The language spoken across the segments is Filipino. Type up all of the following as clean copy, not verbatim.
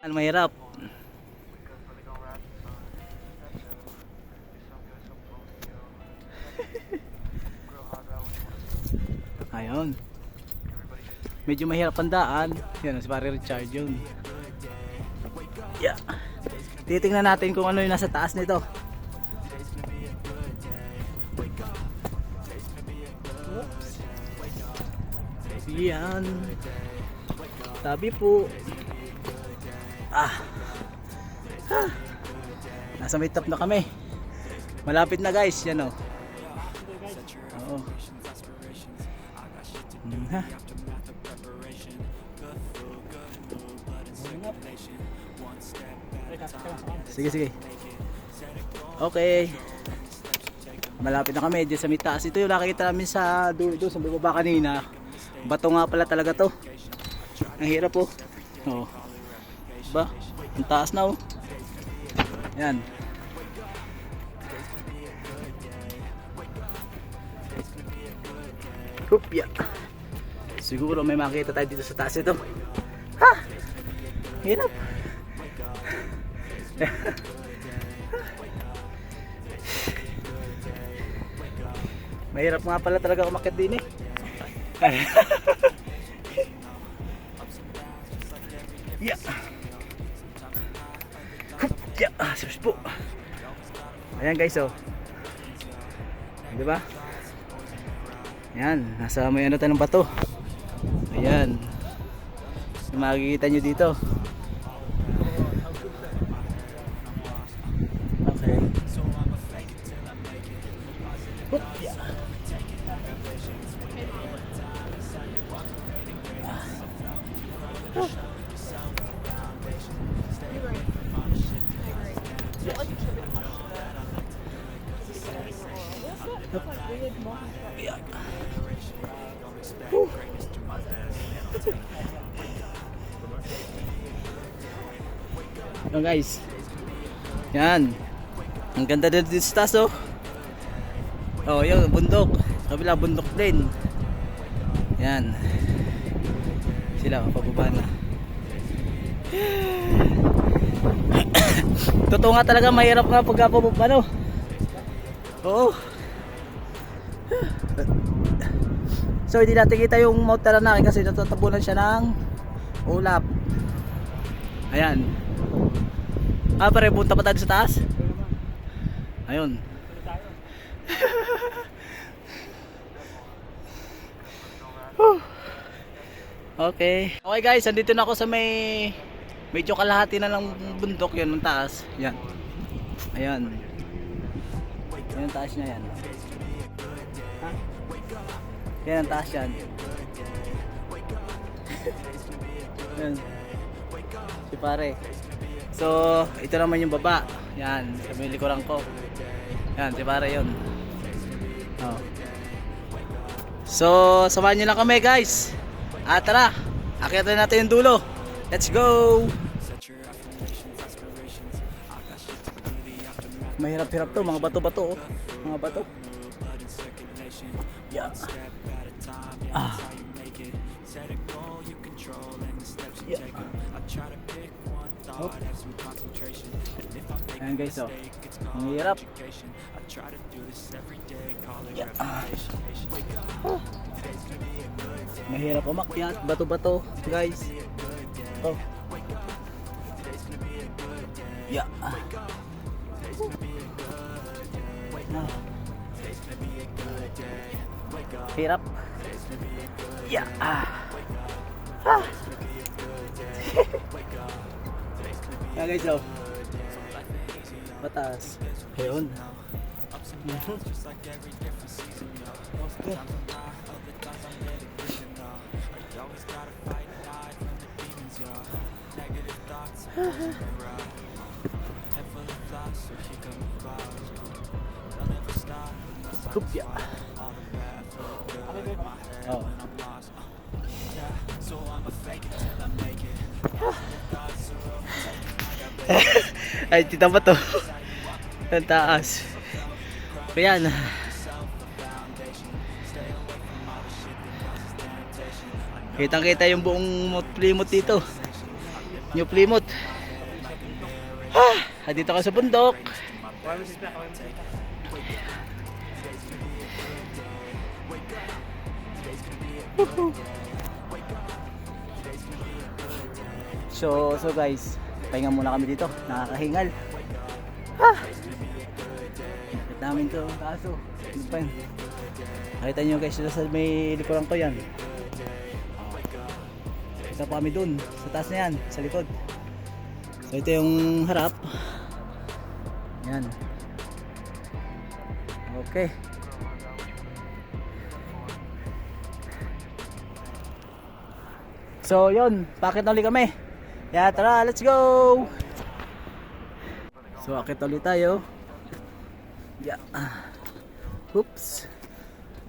Ang mahirap. Ayun. Medyo mahirap ang daan. Yan, si Pare Richard yun. Yeah. Titingnan natin kung ano yung nasa taas nito. Oops. Yan. Tabi po. Nasa may top na kami. Malapit na guys, yan o. Oo. Ha? Sige, sige. Okay. Malapit na kami dyan sa may taas. Ito yung nakikita namin sa dulo sa baba kanina. Bato nga pala talaga to. Ang hirap po. Oh. Ba? Ang taas na oh. Yan. Hupya. Siguro may makita tayo dito sa taas ito. Ha! Hirap. Mahirap nga pala talaga umakyat din eh. Yeah. Yeah, serious po. Ayan guys oh. Di ba? Ayan, nasa may ano tayo ng bato. Ayan. Makikita nyo dito. Okay. Hoop, yeah. Yan guys. Yan. Ang ganda din dito sa taas oh. Oh, yung bundok. Kabila bundok din. Yan. Sila pababa na. Totoo nga talaga mahirap nga pagkapababa no. Oo. So hindi natin kita yung Mount Taranaki kasi natatabunan siya ng ulap. Ayan. Pare, punta pa tayo sa taas. Ayun. Okay. Okay guys, andito na ako sa may medyo kalahati na ng bundok yun ng taas. Yan. Ayan. Yan ang taas niya yan. Ha? Yan ang taas yan. Yan. Si pare. So, ito naman yung baba. Yan, sa may likuran ko. Yan, si pare yun. Oh. So, samahan nyo lang kami guys. Tara, akyatan natin yung dulo. Let's go! Mahirap-hirap to, mga bato-bato oh. Mga bato. Yeah. Yeah. Oh. Ayan guys oh. Ang hirap. Yeah. Oh. Mahirap umakyat, bato-bato guys. Oh. Yeah. Hirap. Yeah. Yan guys oh. Mataas. Ayun. Okay. Kupya. Oh. Ay, tita ba to? Ang taas. Ayan. Kitang kita yung buong Plymouth dito. New Plymouth. Dito ka sa bundok. So guys, pahinga muna kami dito. Nakakahingal. Nakit namin to kaso. Ano pa yun? Nakita nyo guys, sa may likuran ko yan. Kita pa kami dun, sa taas na yan, sa likod. So ito yung harap. Yan. Okay. So yun, pakit na ulit kami. Yeah, tara, let's go! So akit ulit tayo. Yeah. Oops.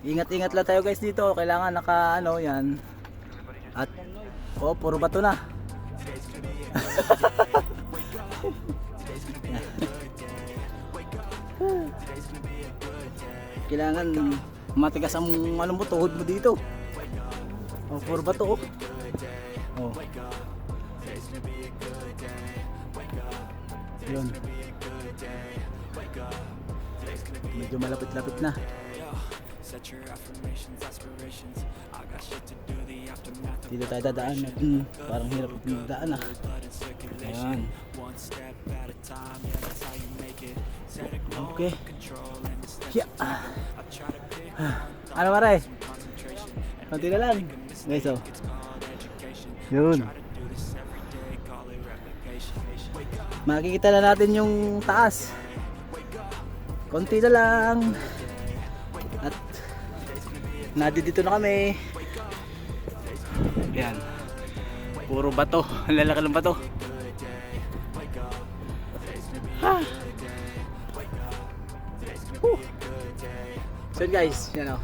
Ingat-ingat lang tayo guys dito. Kailangan naka ano yan. At oh, puro bato na. Kailangan matigas ang ano mo, tuhod mo dito. Oh, puro bato oh. Oh. Yun. Medyo malapit-lapit na. Dito tayo dadaan. Parang hirap yung daan ah. Ayan. Okay. Yeah. Ano maray? Kunti na lang. Guys oh. Yun. Makikita na natin yung taas. Konti na lang. At dito na kami. Yan. Puro bato. Lalaki ng bato. So guys, yan o.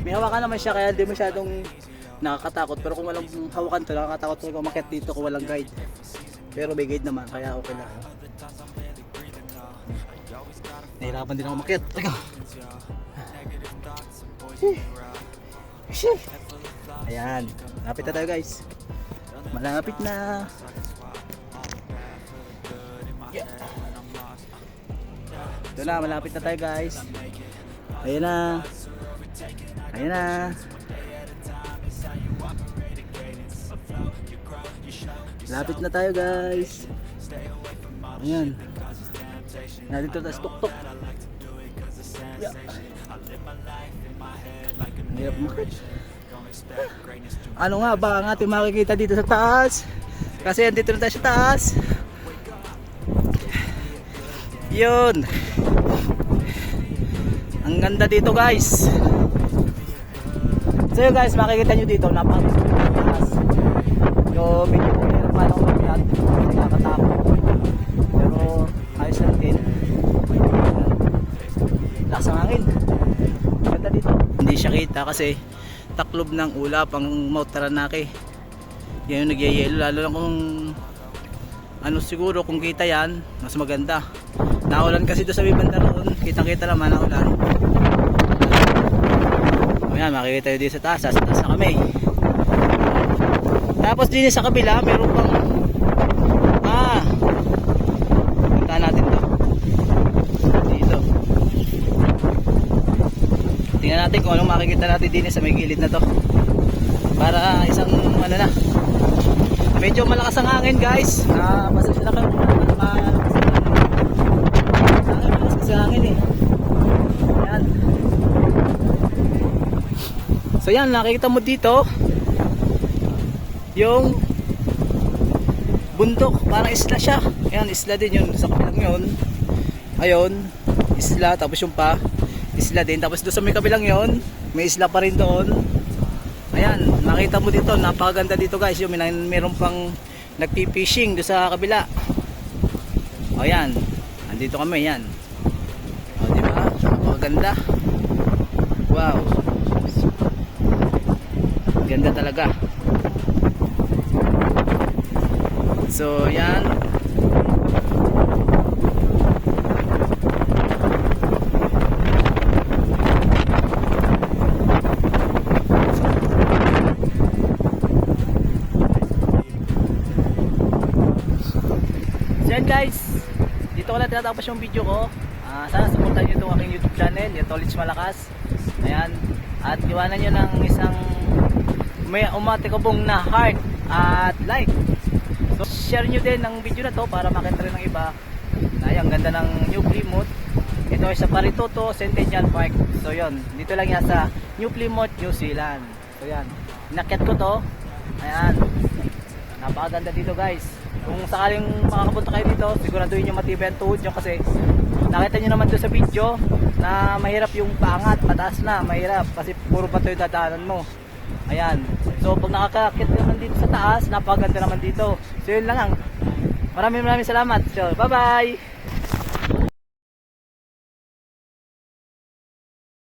May hawakan naman siya kaya hindi masyadong nakakatakot. Pero kung walang hawakan to, nakakatakot talaga umakyat dito kung walang guide. Pero may guide naman kaya okay lang. Nahirapan din ako umakyat. Teka. Ayan, malapit na tayo guys. Malapit na. Yeah. Ito na, malapit na tayo guys. Ayan na. Ayan na. Malapit na tayo guys. Ayan. Nandito tayo sa tuktok. Yeah. Hirap makit. Ano nga ba ang ating makikita dito sa taas? Kasi andito na tayo sa taas. Yun. Ang ganda dito guys. So yun guys, makikita nyo dito napakataas. Yung medyo meron pa lang mabigat. Kasi nakakatakot. Pero ayos lang din. Lakas ang hangin. Ganda dito. Hindi siya kita kasi taklob ng ulap ang Mount Taranaki. Yan yung nagyayelo. Lalo lang kung ano siguro kung kita yan, mas maganda. Naulan kasi doon sa may banda roon. Kitang-kita naman naulan. Ayan, makikita yun dito sa taas. Sa taas na kami. Tapos din sa kabila, meron pang punta natin to. Dito. Tingnan natin kung anong makikita natin din sa may gilid na to. Para isang ano na. Medyo malakas ang hangin guys. Pasensya na kayo. Malakas kasi hangin eh. Ayan. So yan, nakikita mo dito yung bundok, parang isla siya. Ayan, isla din yun sa kabilang yun. Ayun, isla, tapos yung pa isla din, tapos doon sa may kabilang yun may isla pa rin doon. Ayan, nakita mo dito, napakaganda dito guys. Yung meron pang nagpipishing doon sa kabila. Ayan, andito kami, yan. O diba, napakaganda. Wow, ganda talaga. So yan. So So yan guys, dito ko lang tinatapos yung video ko. Sana supportan nyo itong aking YouTube channel, Yatolits Malakas. Ayan. At iwanan nyo ng isang may umatikabong na heart at like. So share nyo din ang video na to para makita rin ng iba. Ay, ang ganda ng New Plymouth. Ito ay sa Paritoto Centennial Park. So yun, dito lang yan sa New Plymouth, New Zealand. So yan, inakyat ko to. Ayan, napakaganda dito guys. Kung sakaling makakapunta kayo dito, siguraduhin nyo matibay ang tuhod nyo kasi nakita nyo naman doon sa video na mahirap yung paangat, pataas na, mahirap kasi puro bato yung dadaanan mo. Ayan, so pag nakakakit naman dito sa taas, napakaganda naman dito. So yun lang ang. Maraming salamat. So bye bye.